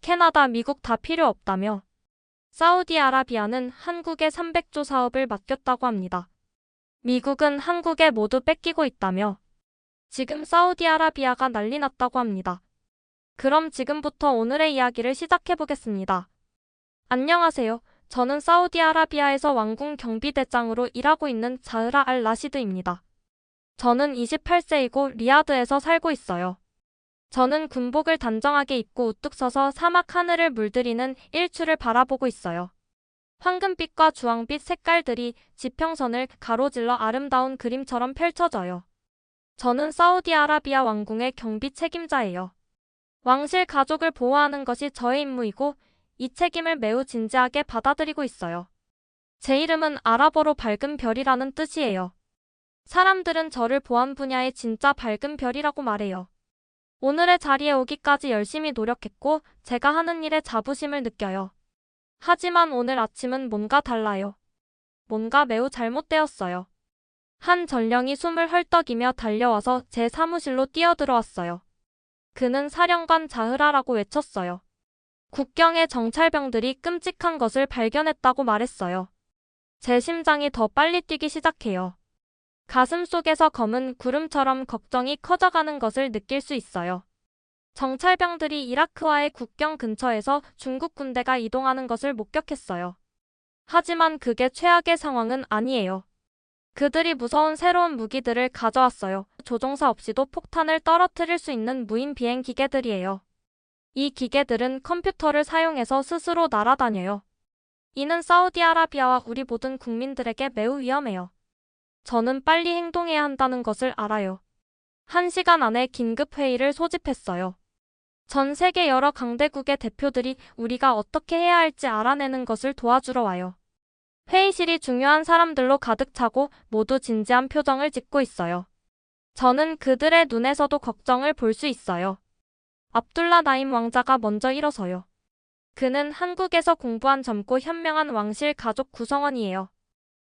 캐나다, 미국 다 필요 없다며 사우디아라비아는 한국에 300조 사업을 맡겼다고 합니다. 미국은 한국에 모두 뺏기고 있다며 지금 사우디아라비아가 난리 났다고 합니다. 그럼 지금부터 오늘의 이야기를 시작해 보겠습니다. 안녕하세요. 저는 사우디아라비아에서 왕궁 경비대장으로 일하고 있는 자흐라 알 라시드입니다. 저는 28세이고 리야드에서 살고 있어요. 저는 군복을 단정하게 입고 우뚝 서서 사막 하늘을 물들이는 일출을 바라보고 있어요. 황금빛과 주황빛 색깔들이 지평선을 가로질러 아름다운 그림처럼 펼쳐져요. 저는 사우디아라비아 왕궁의 경비 책임자예요. 왕실 가족을 보호하는 것이 저의 임무이고 이 책임을 매우 진지하게 받아들이고 있어요. 제 이름은 아랍어로 밝은 별이라는 뜻이에요. 사람들은 저를 보안 분야의 진짜 밝은 별이라고 말해요. 오늘의 자리에 오기까지 열심히 노력했고 제가 하는 일에 자부심을 느껴요. 하지만 오늘 아침은 뭔가 달라요. 뭔가 매우 잘못되었어요. 한 전령이 숨을 헐떡이며 달려와서 제 사무실로 뛰어들어왔어요. 그는 사령관 자흐라라고 외쳤어요. 국경의 정찰병들이 끔찍한 것을 발견했다고 말했어요. 제 심장이 더 빨리 뛰기 시작해요. 가슴 속에서 검은 구름처럼 걱정이 커져가는 것을 느낄 수 있어요. 정찰병들이 이라크와의 국경 근처에서 중국 군대가 이동하는 것을 목격했어요. 하지만 그게 최악의 상황은 아니에요. 그들이 무서운 새로운 무기들을 가져왔어요. 조종사 없이도 폭탄을 떨어뜨릴 수 있는 무인 비행 기계들이에요. 이 기계들은 컴퓨터를 사용해서 스스로 날아다녀요. 이는 사우디아라비아와 우리 모든 국민들에게 매우 위험해요. 저는 빨리 행동해야 한다는 것을 알아요. 1시간 안에 긴급회의를 소집했어요. 전 세계 여러 강대국의 대표들이 우리가 어떻게 해야 할지 알아내는 것을 도와주러 와요. 회의실이 중요한 사람들로 가득 차고 모두 진지한 표정을 짓고 있어요. 저는 그들의 눈에서도 걱정을 볼 수 있어요. 압둘라 나임 왕자가 먼저 일어서요. 그는 한국에서 공부한 젊고 현명한 왕실 가족 구성원이에요.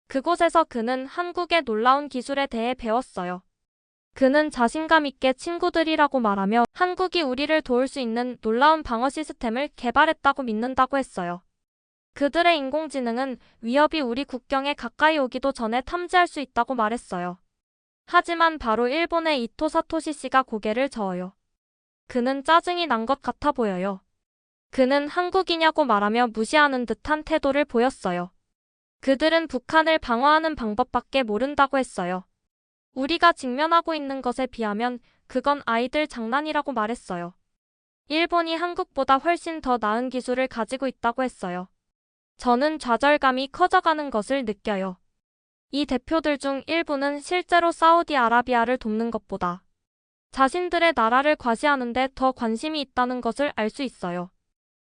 그곳에서 그는 한국의 놀라운 기술에 대해 배웠어요. 그는 자신감 있게 친구들이라고 말하며 한국이 우리를 도울 수 있는 놀라운 방어 시스템을 개발했다고 믿는다고 했어요. 그들의 인공지능은 위협이 우리 국경에 가까이 오기도 전에 탐지할 수 있다고 말했어요. 하지만 바로 일본의 이토 사토시 씨가 고개를 저어요. 그는 짜증이 난 것 같아 보여요. 그는 한국이냐고 말하며 무시하는 듯한 태도를 보였어요. 그들은 북한을 방어하는 방법밖에 모른다고 했어요. 우리가 직면하고 있는 것에 비하면 그건 아이들 장난이라고 말했어요. 일본이 한국보다 훨씬 더 나은 기술을 가지고 있다고 했어요. 저는 좌절감이 커져가는 것을 느껴요. 이 대표들 중 일부는 실제로 사우디아라비아를 돕는 것보다 자신들의 나라를 과시하는 데 더 관심이 있다는 것을 알 수 있어요.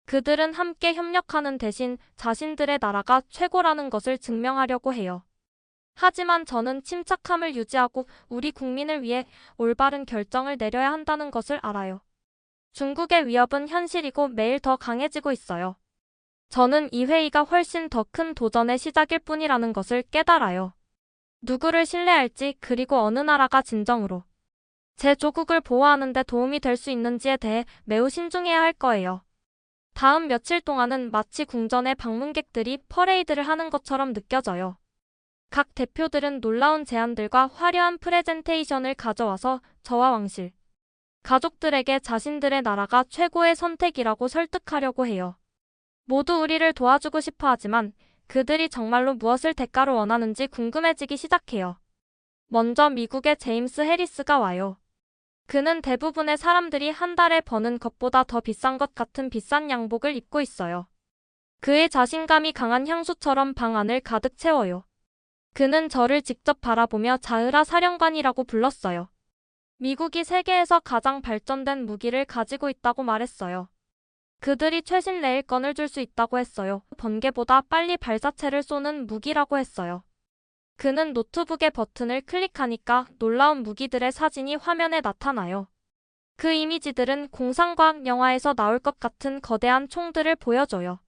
그들은 함께 협력하는 대신 자신들의 나라가 최고라는 것을 증명하려고 해요. 하지만 저는 침착함을 유지하고 우리 국민을 위해 올바른 결정을 내려야 한다는 것을 알아요. 중국의 위협은 현실이고 매일 더 강해지고 있어요. 저는 이 회의가 훨씬 더 큰 도전의 시작일 뿐이라는 것을 깨달아요. 누구를 신뢰할지 그리고 어느 나라가 진정으로 제 조국을 보호하는 데 도움이 될 수 있는지에 대해 매우 신중해야 할 거예요. 다음 며칠 동안은 마치 궁전의 방문객들이 퍼레이드를 하는 것처럼 느껴져요. 각 대표들은 놀라운 제안들과 화려한 프레젠테이션을 가져와서 저와 왕실, 가족들에게 자신들의 나라가 최고의 선택이라고 설득하려고 해요. 모두 우리를 도와주고 싶어 하지만 그들이 정말로 무엇을 대가로 원하는지 궁금해지기 시작해요. 먼저 미국의 제임스 해리스가 와요. 그는 대부분의 사람들이 한 달에 버는 것보다 더 비싼 것 같은 비싼 양복을 입고 있어요. 그의 자신감이 강한 향수처럼 방 안을 가득 채워요. 그는 저를 직접 바라보며 자흐라 사령관이라고 불렀어요. 미국이 세계에서 가장 발전된 무기를 가지고 있다고 말했어요. 그들이 최신 레일건을 줄 수 있다고 했어요. 번개보다 빨리 발사체를 쏘는 무기라고 했어요. 그는 노트북의 버튼을 클릭하니까 놀라운 무기들의 사진이 화면에 나타나요. 그 이미지들은 공상과학 영화에서 나올 것 같은 거대한 총들을 보여줘요.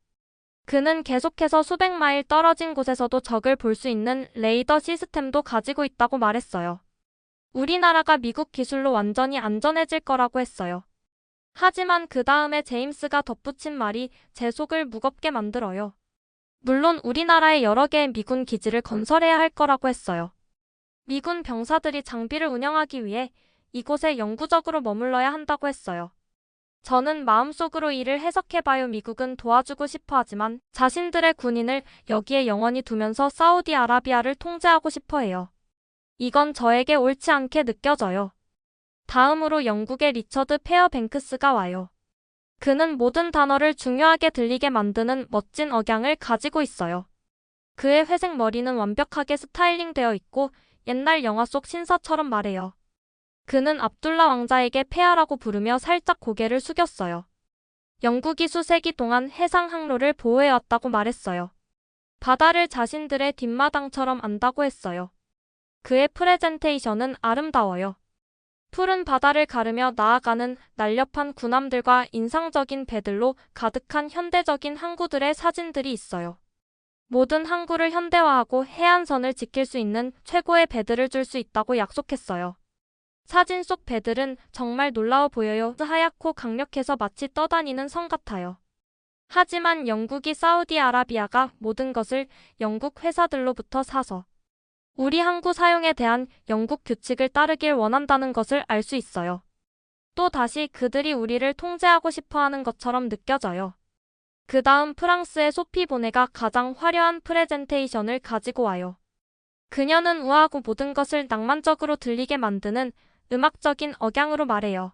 그는 계속해서 수백 마일 떨어진 곳에서도 적을 볼 수 있는 레이더 시스템도 가지고 있다고 말했어요. 우리나라가 미국 기술로 완전히 안전해질 거라고 했어요. 하지만 그 다음에 제임스가 덧붙인 말이 제 속을 무겁게 만들어요. 물론 우리나라에 여러 개의 미군 기지를 건설해야 할 거라고 했어요. 미군 병사들이 장비를 운영하기 위해 이곳에 영구적으로 머물러야 한다고 했어요. 저는 마음속으로 이를 해석해봐요. 미국은 도와주고 싶어 하지만 자신들의 군인을 여기에 영원히 두면서 사우디아라비아를 통제하고 싶어 해요. 이건 저에게 옳지 않게 느껴져요. 다음으로 영국의 리처드 페어뱅크스가 와요. 그는 모든 단어를 중요하게 들리게 만드는 멋진 억양을 가지고 있어요. 그의 회색 머리는 완벽하게 스타일링되어 있고 옛날 영화 속 신사처럼 말해요. 그는 압둘라 왕자에게 폐하라고 부르며 살짝 고개를 숙였어요. 영국이 수세기 동안 해상 항로를 보호해왔다고 말했어요. 바다를 자신들의 뒷마당처럼 안다고 했어요. 그의 프레젠테이션은 아름다워요. 푸른 바다를 가르며 나아가는 날렵한 군함들과 인상적인 배들로 가득한 현대적인 항구들의 사진들이 있어요. 모든 항구를 현대화하고 해안선을 지킬 수 있는 최고의 배들을 줄 수 있다고 약속했어요. 사진 속 배들은 정말 놀라워 보여요. 하얗고 강력해서 마치 떠다니는 성 같아요. 하지만 영국이 사우디아라비아가 모든 것을 영국 회사들로부터 사서 우리 항구 사용에 대한 영국 규칙을 따르길 원한다는 것을 알 수 있어요. 또 다시 그들이 우리를 통제하고 싶어하는 것처럼 느껴져요. 그 다음 프랑스의 소피 보네가 가장 화려한 프레젠테이션을 가지고 와요. 그녀는 우아하고 모든 것을 낭만적으로 들리게 만드는 음악적인 억양으로 말해요.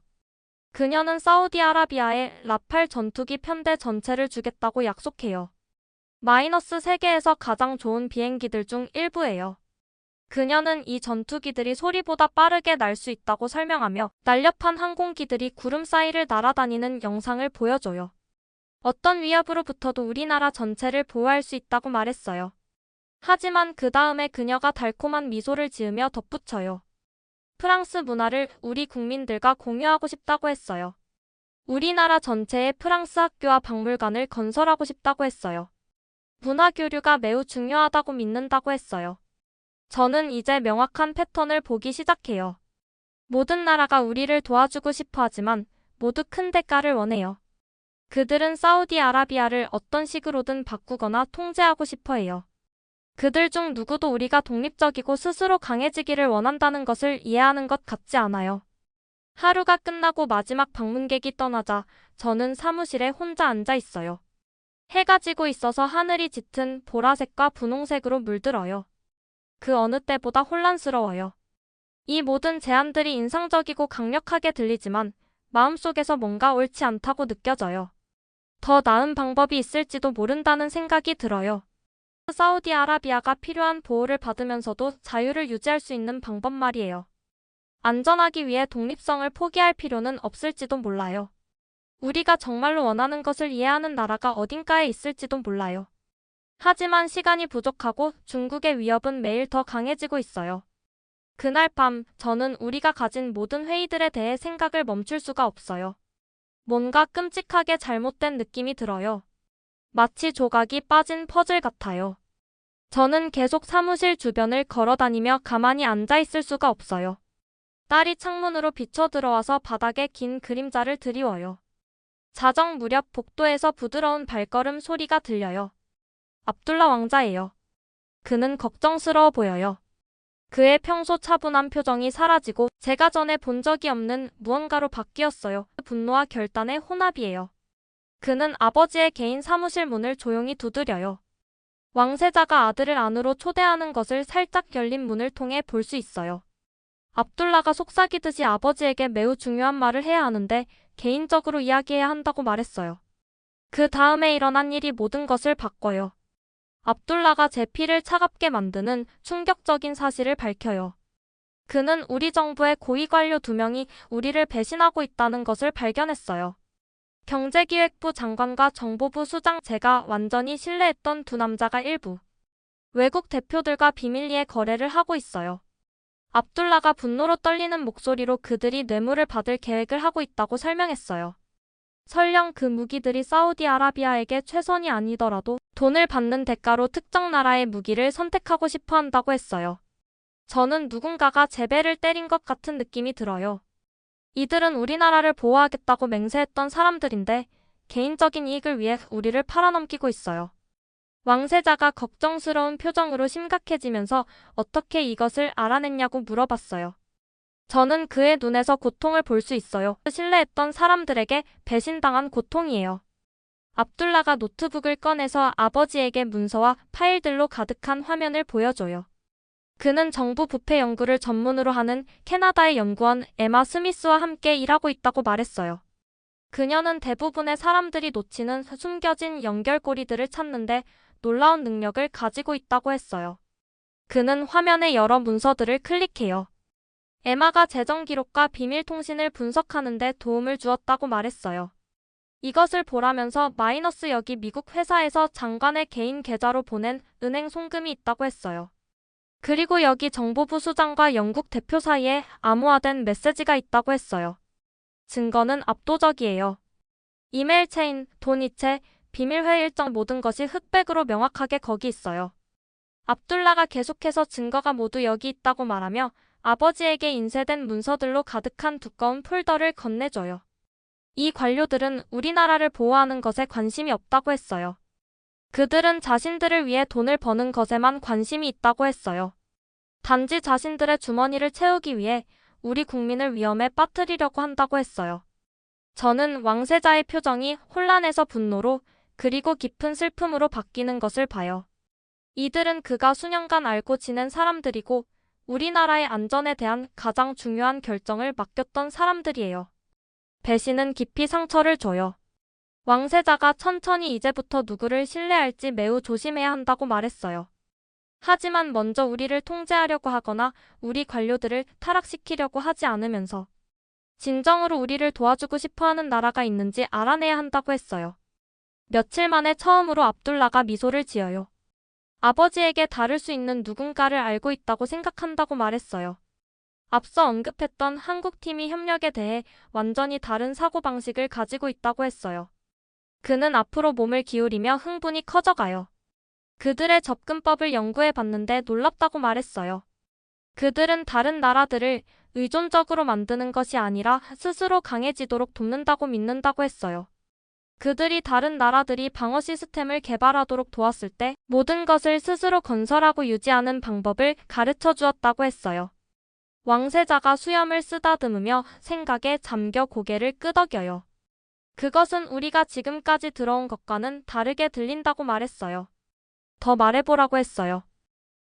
그녀는 사우디아라비아에 라팔 전투기 편대 전체를 주겠다고 약속해요. 마이너스 세계에서 가장 좋은 비행기들 중 일부예요. 그녀는 이 전투기들이 소리보다 빠르게 날 수 있다고 설명하며 날렵한 항공기들이 구름 사이를 날아다니는 영상을 보여줘요. 어떤 위협으로부터도 우리나라 전체를 보호할 수 있다고 말했어요. 하지만 그 다음에 그녀가 달콤한 미소를 지으며 덧붙여요. 프랑스 문화를 우리 국민들과 공유하고 싶다고 했어요. 우리나라 전체에 프랑스 학교와 박물관을 건설하고 싶다고 했어요. 문화 교류가 매우 중요하다고 믿는다고 했어요. 저는 이제 명확한 패턴을 보기 시작해요. 모든 나라가 우리를 도와주고 싶어 하지만 모두 큰 대가를 원해요. 그들은 사우디아라비아를 어떤 식으로든 바꾸거나 통제하고 싶어 해요. 그들 중 누구도 우리가 독립적이고 스스로 강해지기를 원한다는 것을 이해하는 것 같지 않아요. 하루가 끝나고 마지막 방문객이 떠나자 저는 사무실에 혼자 앉아 있어요. 해가 지고 있어서 하늘이 짙은 보라색과 분홍색으로 물들어요. 그 어느 때보다 혼란스러워요. 이 모든 제안들이 인상적이고 강력하게 들리지만 마음속에서 뭔가 옳지 않다고 느껴져요. 더 나은 방법이 있을지도 모른다는 생각이 들어요. 사우디아라비아가 필요한 보호를 받으면서도 자유를 유지할 수 있는 방법 말이에요. 안전하기 위해 독립성을 포기할 필요는 없을지도 몰라요. 우리가 정말로 원하는 것을 이해하는 나라가 어딘가에 있을지도 몰라요. 하지만 시간이 부족하고 중국의 위협은 매일 더 강해지고 있어요. 그날 밤 저는 우리가 가진 모든 회의들에 대해 생각을 멈출 수가 없어요. 뭔가 끔찍하게 잘못된 느낌이 들어요. 마치 조각이 빠진 퍼즐 같아요. 저는 계속 사무실 주변을 걸어다니며 가만히 앉아 있을 수가 없어요. 딸이 창문으로 비쳐 들어와서 바닥에 긴 그림자를 드리워요. 자정 무렵 복도에서 부드러운 발걸음 소리가 들려요. 압둘라 왕자예요. 그는 걱정스러워 보여요. 그의 평소 차분한 표정이 사라지고 제가 전에 본 적이 없는 무언가로 바뀌었어요. 분노와 결단의 혼합이에요. 그는 아버지의 개인 사무실 문을 조용히 두드려요. 왕세자가 아들을 안으로 초대하는 것을 살짝 열린 문을 통해 볼 수 있어요. 압둘라가 속삭이듯이 아버지에게 매우 중요한 말을 해야 하는데 개인적으로 이야기해야 한다고 말했어요. 그 다음에 일어난 일이 모든 것을 바꿔요. 압둘라가 제 피를 차갑게 만드는 충격적인 사실을 밝혀요. 그는 우리 정부의 고위 관료 2명이 우리를 배신하고 있다는 것을 발견했어요. 경제기획부 장관과 정보부 수장, 제가 완전히 신뢰했던 2 남자가 일부 외국 대표들과 비밀리에 거래를 하고 있어요. 압둘라가 분노로 떨리는 목소리로 그들이 뇌물을 받을 계획을 하고 있다고 설명했어요. 설령 그 무기들이 사우디아라비아에게 최선이 아니더라도 돈을 받는 대가로 특정 나라의 무기를 선택하고 싶어 한다고 했어요. 저는 누군가가 제 배를 때린 것 같은 느낌이 들어요. 이들은 우리나라를 보호하겠다고 맹세했던 사람들인데 개인적인 이익을 위해 우리를 팔아넘기고 있어요. 왕세자가 걱정스러운 표정으로 심각해지면서 어떻게 이것을 알아냈냐고 물어봤어요. 저는 그의 눈에서 고통을 볼 수 있어요. 신뢰했던 사람들에게 배신당한 고통이에요. 압둘라가 노트북을 꺼내서 아버지에게 문서와 파일들로 가득한 화면을 보여줘요. 그는 정부 부패 연구를 전문으로 하는 캐나다의 연구원 에마 스미스와 함께 일하고 있다고 말했어요. 그녀는 대부분의 사람들이 놓치는 숨겨진 연결고리들을 찾는데 놀라운 능력을 가지고 있다고 했어요. 그는 화면의 여러 문서들을 클릭해요. 에마가 재정 기록과 비밀 통신을 분석하는 데 도움을 주었다고 말했어요. 이것을 보라면서 마이너스 여기 미국 회사에서 장관의 개인 계좌로 보낸 은행 송금이 있다고 했어요. 그리고 여기 정보부 수장과 영국 대표 사이에 암호화된 메시지가 있다고 했어요. 증거는 압도적이에요. 이메일 체인, 돈 이체, 비밀회의 일정 모든 것이 흑백으로 명확하게 거기 있어요. 압둘라가 계속해서 증거가 모두 여기 있다고 말하며 아버지에게 인쇄된 문서들로 가득한 두꺼운 폴더를 건네줘요. 이 관료들은 우리나라를 보호하는 것에 관심이 없다고 했어요. 그들은 자신들을 위해 돈을 버는 것에만 관심이 있다고 했어요. 단지 자신들의 주머니를 채우기 위해 우리 국민을 위험에 빠뜨리려고 한다고 했어요. 저는 왕세자의 표정이 혼란에서 분노로 그리고 깊은 슬픔으로 바뀌는 것을 봐요. 이들은 그가 수년간 알고 지낸 사람들이고 우리나라의 안전에 대한 가장 중요한 결정을 맡겼던 사람들이에요. 배신은 깊이 상처를 줘요. 왕세자가 천천히 이제부터 누구를 신뢰할지 매우 조심해야 한다고 말했어요. 하지만 먼저 우리를 통제하려고 하거나 우리 관료들을 타락시키려고 하지 않으면서 진정으로 우리를 도와주고 싶어하는 나라가 있는지 알아내야 한다고 했어요. 며칠 만에 처음으로 압둘라가 미소를 지어요. 아버지에게 다를 수 있는 누군가를 알고 있다고 생각한다고 말했어요. 앞서 언급했던 한국팀이 협력에 대해 완전히 다른 사고방식을 가지고 있다고 했어요. 그는 앞으로 몸을 기울이며 흥분이 커져가요. 그들의 접근법을 연구해 봤는데 놀랍다고 말했어요. 그들은 다른 나라들을 의존적으로 만드는 것이 아니라 스스로 강해지도록 돕는다고 믿는다고 했어요. 그들이 다른 나라들이 방어 시스템을 개발하도록 도왔을 때 모든 것을 스스로 건설하고 유지하는 방법을 가르쳐 주었다고 했어요. 왕세자가 수염을 쓰다듬으며 생각에 잠겨 고개를 끄덕여요. 그것은 우리가 지금까지 들어온 것과는 다르게 들린다고 말했어요. 더 말해보라고 했어요.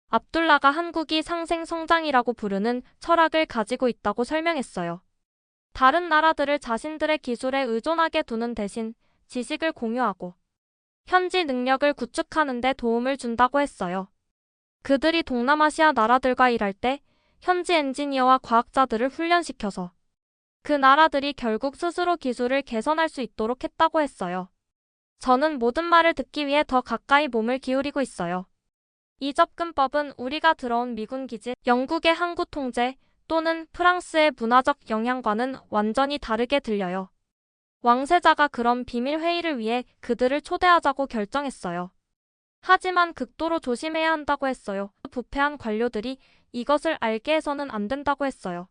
압둘라가 한국이 상생성장이라고 부르는 철학을 가지고 있다고 설명했어요. 다른 나라들을 자신들의 기술에 의존하게 두는 대신 지식을 공유하고 현지 능력을 구축하는 데 도움을 준다고 했어요. 그들이 동남아시아 나라들과 일할 때 현지 엔지니어와 과학자들을 훈련시켜서 그 나라들이 결국 스스로 기술을 개선할 수 있도록 했다고 했어요. 저는 모든 말을 듣기 위해 더 가까이 몸을 기울이고 있어요. 이 접근법은 우리가 들어온 미군 기지, 영국의 항구 통제 또는 프랑스의 문화적 영향과는 완전히 다르게 들려요. 왕세자가 그런 비밀 회의를 위해 그들을 초대하자고 결정했어요. 하지만 극도로 조심해야 한다고 했어요. 부패한 관료들이 이것을 알게 해서는 안 된다고 했어요.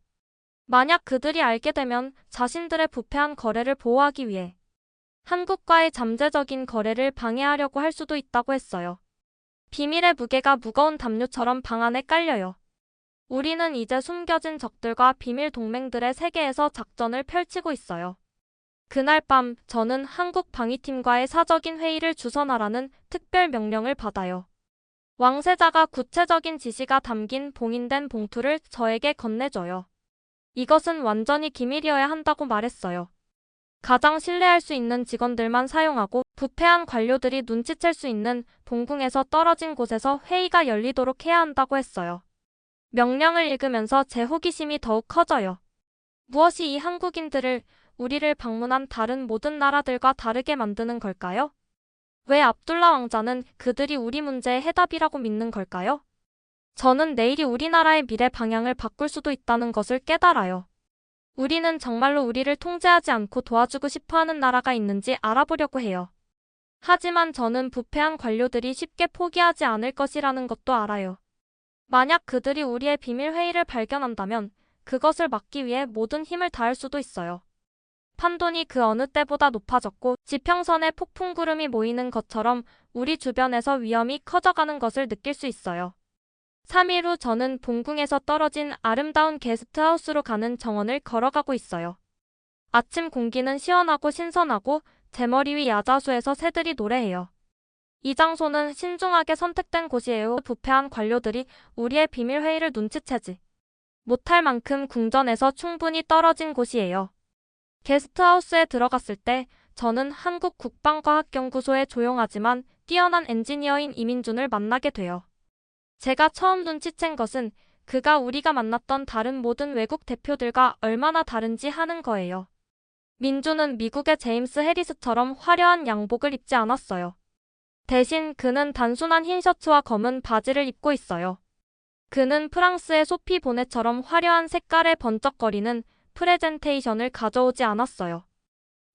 만약 그들이 알게 되면 자신들의 부패한 거래를 보호하기 위해 한국과의 잠재적인 거래를 방해하려고 할 수도 있다고 했어요. 비밀의 무게가 무거운 담요처럼 방 안에 깔려요. 우리는 이제 숨겨진 적들과 비밀 동맹들의 세계에서 작전을 펼치고 있어요. 그날 밤 저는 한국 방위팀과의 사적인 회의를 주선하라는 특별 명령을 받아요. 왕세자가 구체적인 지시가 담긴 봉인된 봉투를 저에게 건네줘요. 이것은 완전히 기밀이어야 한다고 말했어요. 가장 신뢰할 수 있는 직원들만 사용하고 부패한 관료들이 눈치챌 수 있는 동궁에서 떨어진 곳에서 회의가 열리도록 해야 한다고 했어요. 명령을 읽으면서 제 호기심이 더욱 커져요. 무엇이 이 한국인들을 우리를 방문한 다른 모든 나라들과 다르게 만드는 걸까요? 왜 압둘라 왕자는 그들이 우리 문제의 해답이라고 믿는 걸까요? 저는 내일이 우리나라의 미래 방향을 바꿀 수도 있다는 것을 깨달아요. 우리는 정말로 우리를 통제하지 않고 도와주고 싶어하는 나라가 있는지 알아보려고 해요. 하지만 저는 부패한 관료들이 쉽게 포기하지 않을 것이라는 것도 알아요. 만약 그들이 우리의 비밀 회의를 발견한다면 그것을 막기 위해 모든 힘을 다할 수도 있어요. 판돈이 그 어느 때보다 높아졌고 지평선에 폭풍구름이 모이는 것처럼 우리 주변에서 위험이 커져가는 것을 느낄 수 있어요. 3일 후 저는 봉궁에서 떨어진 아름다운 게스트하우스로 가는 정원을 걸어가고 있어요. 아침 공기는 시원하고 신선하고 제 머리 위 야자수에서 새들이 노래해요. 이 장소는 신중하게 선택된 곳이에요. 부패한 관료들이 우리의 비밀 회의를 눈치채지 못할 만큼 궁전에서 충분히 떨어진 곳이에요. 게스트하우스에 들어갔을 때 저는 한국 국방과학연구소의 조용하지만 뛰어난 엔지니어인 이민준을 만나게 돼요. 제가 처음 눈치챈 것은 그가 우리가 만났던 다른 모든 외국 대표들과 얼마나 다른지 하는 거예요. 민준은 미국의 제임스 해리스처럼 화려한 양복을 입지 않았어요. 대신 그는 단순한 흰 셔츠와 검은 바지를 입고 있어요. 그는 프랑스의 소피 보네처럼 화려한 색깔의 번쩍거리는 프레젠테이션을 가져오지 않았어요.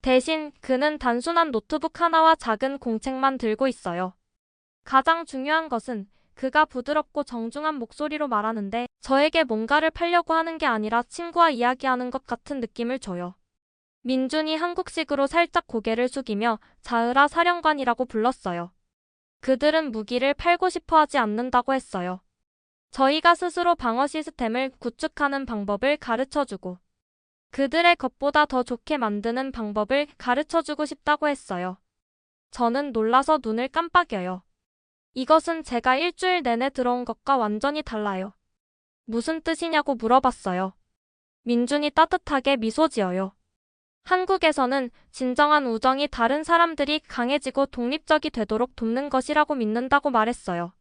대신 그는 단순한 노트북 하나와 작은 공책만 들고 있어요. 가장 중요한 것은 그가 부드럽고 정중한 목소리로 말하는데 저에게 뭔가를 팔려고 하는 게 아니라 친구와 이야기하는 것 같은 느낌을 줘요. 민준이 한국식으로 살짝 고개를 숙이며 자으라 사령관이라고 불렀어요. 그들은 무기를 팔고 싶어 하지 않는다고 했어요. 저희가 스스로 방어 시스템을 구축하는 방법을 가르쳐주고 그들의 것보다 더 좋게 만드는 방법을 가르쳐주고 싶다고 했어요. 저는 놀라서 눈을 깜빡여요. 이것은 제가 일주일 내내 들어온 것과 완전히 달라요. 무슨 뜻이냐고 물어봤어요. 민준이 따뜻하게 미소 지어요. 한국에서는 진정한 우정이 다른 사람들이 강해지고 독립적이 되도록 돕는 것이라고 믿는다고 말했어요.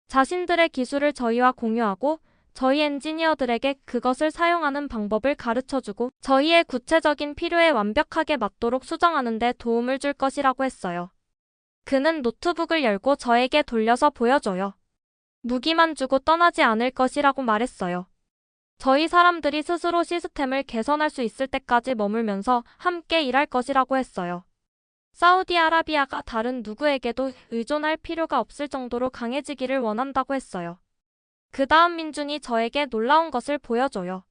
자신들의 기술을 저희와 공유하고 저희 엔지니어들에게 그것을 사용하는 방법을 가르쳐주고 저희의 구체적인 필요에 완벽하게 맞도록 수정하는 데 도움을 줄 것이라고 했어요. 그는 노트북을 열고 저에게 돌려서 보여줘요. 무기만 주고 떠나지 않을 것이라고 말했어요. 저희 사람들이 스스로 시스템을 개선할 수 있을 때까지 머물면서 함께 일할 것이라고 했어요. 사우디아라비아가 다른 누구에게도 의존할 필요가 없을 정도로 강해지기를 원한다고 했어요. 그 다음 민준이 저에게 놀라운 것을 보여줘요.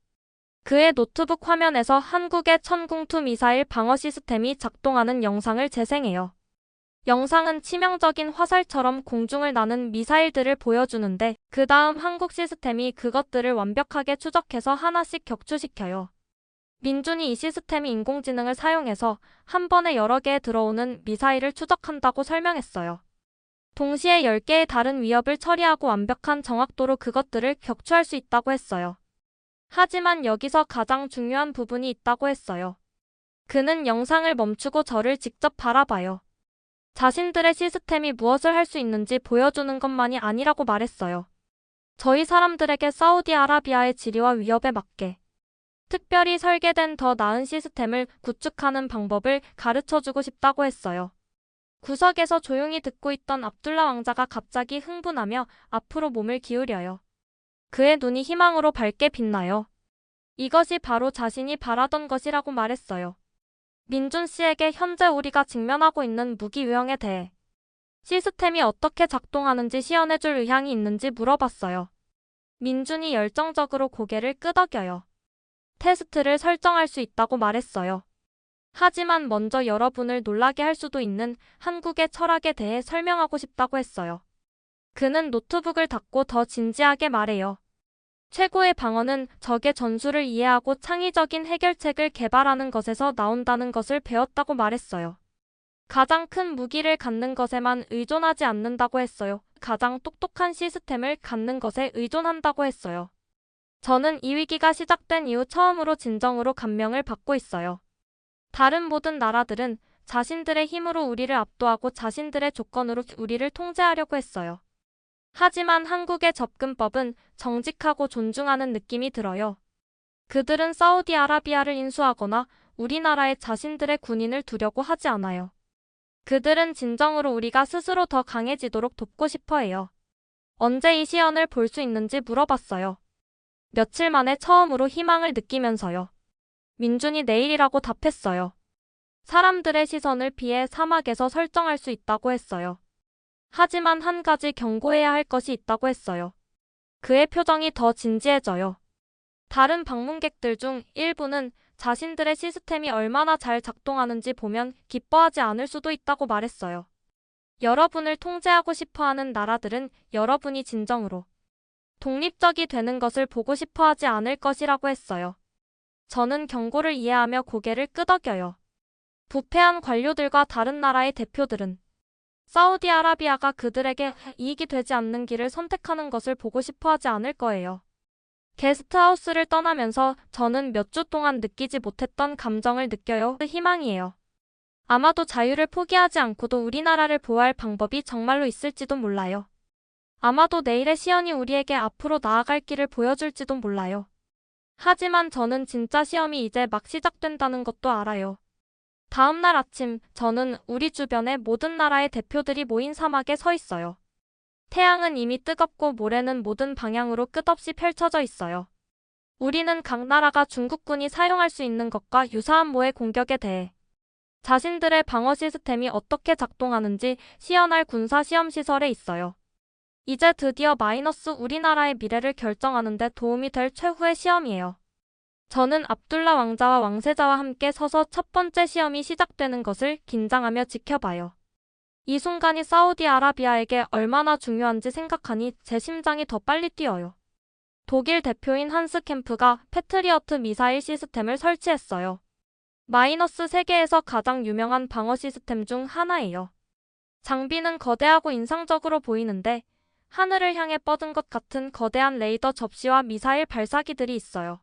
그의 노트북 화면에서 한국의 천궁2 미사일 방어 시스템이 작동하는 영상을 재생해요. 영상은 치명적인 화살처럼 공중을 나는 미사일들을 보여주는데 그 다음 한국 시스템이 그것들을 완벽하게 추적해서 하나씩 격추시켜요. 민준이 이 시스템이 인공지능을 사용해서 한 번에 여러 개의 들어오는 미사일을 추적한다고 설명했어요. 동시에 10개의 다른 위협을 처리하고 완벽한 정확도로 그것들을 격추할 수 있다고 했어요. 하지만 여기서 가장 중요한 부분이 있다고 했어요. 그는 영상을 멈추고 저를 직접 바라봐요. 자신들의 시스템이 무엇을 할 수 있는지 보여주는 것만이 아니라고 말했어요. 저희 사람들에게 사우디아라비아의 지리와 위협에 맞게 특별히 설계된 더 나은 시스템을 구축하는 방법을 가르쳐주고 싶다고 했어요. 구석에서 조용히 듣고 있던 압둘라 왕자가 갑자기 흥분하며 앞으로 몸을 기울여요. 그의 눈이 희망으로 밝게 빛나요. 이것이 바로 자신이 바라던 것이라고 말했어요. 민준 씨에게 현재 우리가 직면하고 있는 무기 유형에 대해 시스템이 어떻게 작동하는지 시연해줄 의향이 있는지 물어봤어요. 민준이 열정적으로 고개를 끄덕여요. 테스트를 설정할 수 있다고 말했어요. 하지만 먼저 여러분을 놀라게 할 수도 있는 한국의 철학에 대해 설명하고 싶다고 했어요. 그는 노트북을 닫고 더 진지하게 말해요. 최고의 방어는 적의 전술을 이해하고 창의적인 해결책을 개발하는 것에서 나온다는 것을 배웠다고 말했어요. 가장 큰 무기를 갖는 것에만 의존하지 않는다고 했어요. 가장 똑똑한 시스템을 갖는 것에 의존한다고 했어요. 저는 이 위기가 시작된 이후 처음으로 진정으로 감명을 받고 있어요. 다른 모든 나라들은 자신들의 힘으로 우리를 압도하고 자신들의 조건으로 우리를 통제하려고 했어요. 하지만 한국의 접근법은 정직하고 존중하는 느낌이 들어요. 그들은 사우디아라비아를 인수하거나 우리나라에 자신들의 군인을 두려고 하지 않아요. 그들은 진정으로 우리가 스스로 더 강해지도록 돕고 싶어 해요. 언제 이 시연을 볼 수 있는지 물어봤어요. 며칠 만에 처음으로 희망을 느끼면서요. 민준이 내일이라고 답했어요. 사람들의 시선을 피해 사막에서 설정할 수 있다고 했어요. 하지만 한 가지 경고해야 할 것이 있다고 했어요. 그의 표정이 더 진지해져요. 다른 방문객들 중 일부는 자신들의 시스템이 얼마나 잘 작동하는지 보면 기뻐하지 않을 수도 있다고 말했어요. 여러분을 통제하고 싶어 하는 나라들은 여러분이 진정으로 독립적이 되는 것을 보고 싶어 하지 않을 것이라고 했어요. 저는 경고를 이해하며 고개를 끄덕여요. 부패한 관료들과 다른 나라의 대표들은 사우디아라비아가 그들에게 이익이 되지 않는 길을 선택하는 것을 보고 싶어 하지 않을 거예요. 게스트하우스를 떠나면서 저는 몇 주 동안 느끼지 못했던 감정을 느껴요. 희망이에요. 아마도 자유를 포기하지 않고도 우리나라를 보호할 방법이 정말로 있을지도 몰라요. 아마도 내일의 시연이 우리에게 앞으로 나아갈 길을 보여줄지도 몰라요. 하지만 저는 진짜 시험이 이제 막 시작된다는 것도 알아요. 다음 날 아침, 저는 우리 주변의 모든 나라의 대표들이 모인 사막에 서 있어요. 태양은 이미 뜨겁고 모래는 모든 방향으로 끝없이 펼쳐져 있어요. 우리는 각 나라가 중국군이 사용할 수 있는 것과 유사한 모의 공격에 대해 자신들의 방어 시스템이 어떻게 작동하는지 시연할 군사 시험 시설에 있어요. 이제 드디어 우리나라의 미래를 결정하는 데 도움이 될 최후의 시험이에요. 저는 압둘라 왕자와 왕세자와 함께 서서 첫 번째 시험이 시작되는 것을 긴장하며 지켜봐요. 이 순간이 사우디아라비아에게 얼마나 중요한지 생각하니 제 심장이 더 빨리 뛰어요. 독일 대표인 한스 캠프가 패트리어트 미사일 시스템을 설치했어요. 세계에서 가장 유명한 방어 시스템 중 하나예요. 장비는 거대하고 인상적으로 보이는데 하늘을 향해 뻗은 것 같은 거대한 레이더 접시와 미사일 발사기들이 있어요.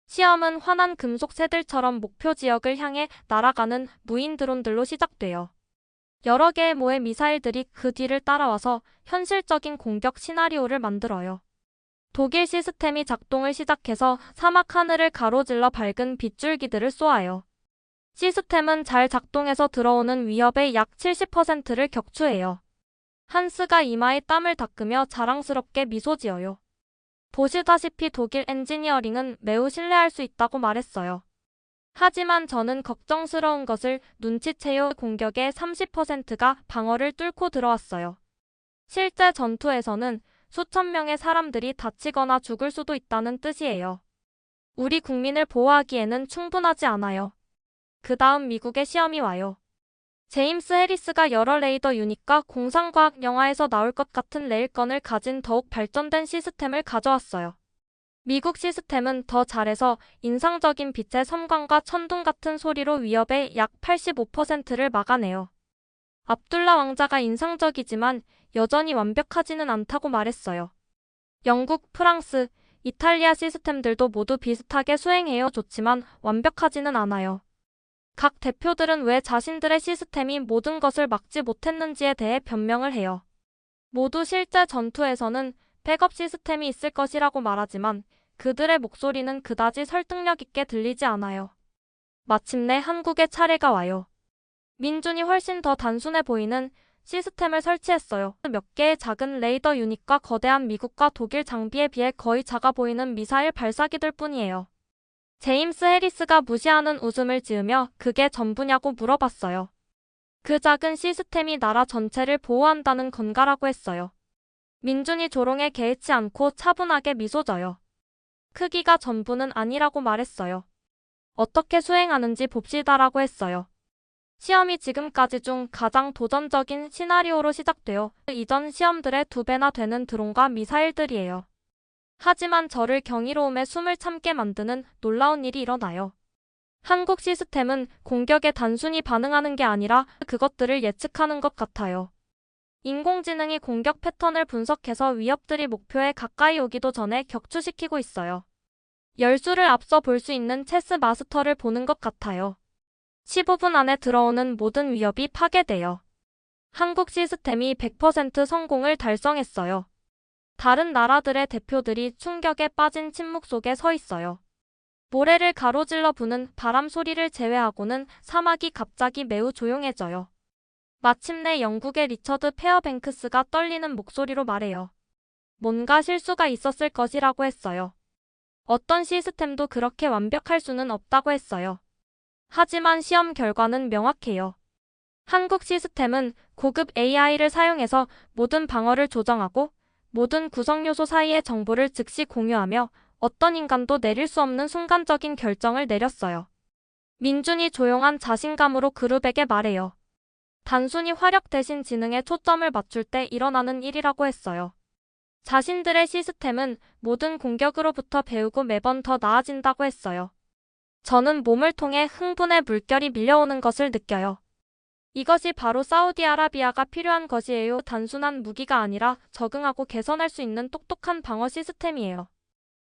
시험은 환한 금속 새들처럼 목표 지역을 향해 날아가는 무인 드론들로 시작돼요. 여러 개의 모의 미사일들이 그 뒤를 따라와서 현실적인 공격 시나리오를 만들어요. 독일 시스템이 작동을 시작해서 사막 하늘을 가로질러 밝은 빗줄기들을 쏘아요. 시스템은 잘 작동해서 들어오는 위협의 약 70%를 격추해요. 한스가 이마에 땀을 닦으며 자랑스럽게 미소 지어요. 보시다시피 독일 엔지니어링은 매우 신뢰할 수 있다고 말했어요. 하지만 저는 걱정스러운 것을 눈치채요. 공격의 30%가 방어를 뚫고 들어왔어요. 실제 전투에서는 수천 명의 사람들이 다치거나 죽을 수도 있다는 뜻이에요. 우리 국민을 보호하기에는 충분하지 않아요. 그 다음 미국의 시험이 와요. 제임스 해리스가 여러 레이더 유닛과 공상과학 영화에서 나올 것 같은 레일건을 가진 더욱 발전된 시스템을 가져왔어요. 미국 시스템은 더 잘해서 인상적인 빛의 섬광과 천둥 같은 소리로 위협의 약 85%를 막아내요. 압둘라 왕자가 인상적이지만 여전히 완벽하지는 않다고 말했어요. 영국, 프랑스, 이탈리아 시스템들도 모두 비슷하게 수행해요. 좋지만 완벽하지는 않아요. 각 대표들은 왜 자신들의 시스템이 모든 것을 막지 못했는지에 대해 변명을 해요. 모두 실제 전투에서는 백업 시스템이 있을 것이라고 말하지만 그들의 목소리는 그다지 설득력 있게 들리지 않아요. 마침내 한국의 차례가 와요. 민준이 훨씬 더 단순해 보이는 시스템을 설치했어요. 몇 개의 작은 레이더 유닛과 거대한 미국과 독일 장비에 비해 거의 작아 보이는 미사일 발사기들 뿐이에요. 제임스 해리스가 무시하는 웃음을 지으며 그게 전부냐고 물어봤어요. 그 작은 시스템이 나라 전체를 보호한다는 건가라고 했어요. 민준이 조롱에 개의치 않고 차분하게 미소 져요. 크기가 전부는 아니라고 말했어요. 어떻게 수행하는지 봅시다라고 했어요. 시험이 지금까지 중 가장 도전적인 시나리오로 시작되어 이전 시험들의 2배나 되는 드론과 미사일들이에요. 하지만 저를 경이로움에 숨을 참게 만드는 놀라운 일이 일어나요. 한국 시스템은 공격에 단순히 반응하는 게 아니라 그것들을 예측하는 것 같아요. 인공지능이 공격 패턴을 분석해서 위협들이 목표에 가까이 오기도 전에 격추시키고 있어요. 열수를 앞서 볼 수 있는 체스 마스터를 보는 것 같아요. 15분 안에 들어오는 모든 위협이 파괴돼요. 한국 시스템이 100% 성공을 달성했어요. 다른 나라들의 대표들이 충격에 빠진 침묵 속에 서 있어요. 모래를 가로질러 부는 바람 소리를 제외하고는 사막이 갑자기 매우 조용해져요. 마침내 영국의 리처드 페어뱅크스가 떨리는 목소리로 말해요. 뭔가 실수가 있었을 것이라고 했어요. 어떤 시스템도 그렇게 완벽할 수는 없다고 했어요. 하지만 시험 결과는 명확해요. 한국 시스템은 고급 AI를 사용해서 모든 방어를 조정하고 모든 구성 요소 사이의 정보를 즉시 공유하며 어떤 인간도 내릴 수 없는 순간적인 결정을 내렸어요. 민준이 조용한 자신감으로 그룹에게 말해요. 단순히 화력 대신 지능에 초점을 맞출 때 일어나는 일이라고 했어요. 자신들의 시스템은 모든 공격으로부터 배우고 매번 더 나아진다고 했어요. 저는 몸을 통해 흥분의 물결이 밀려오는 것을 느껴요. 이것이 바로 사우디아라비아가 필요한 것이에요. 단순한 무기가 아니라 적응하고 개선할 수 있는 똑똑한 방어 시스템이에요.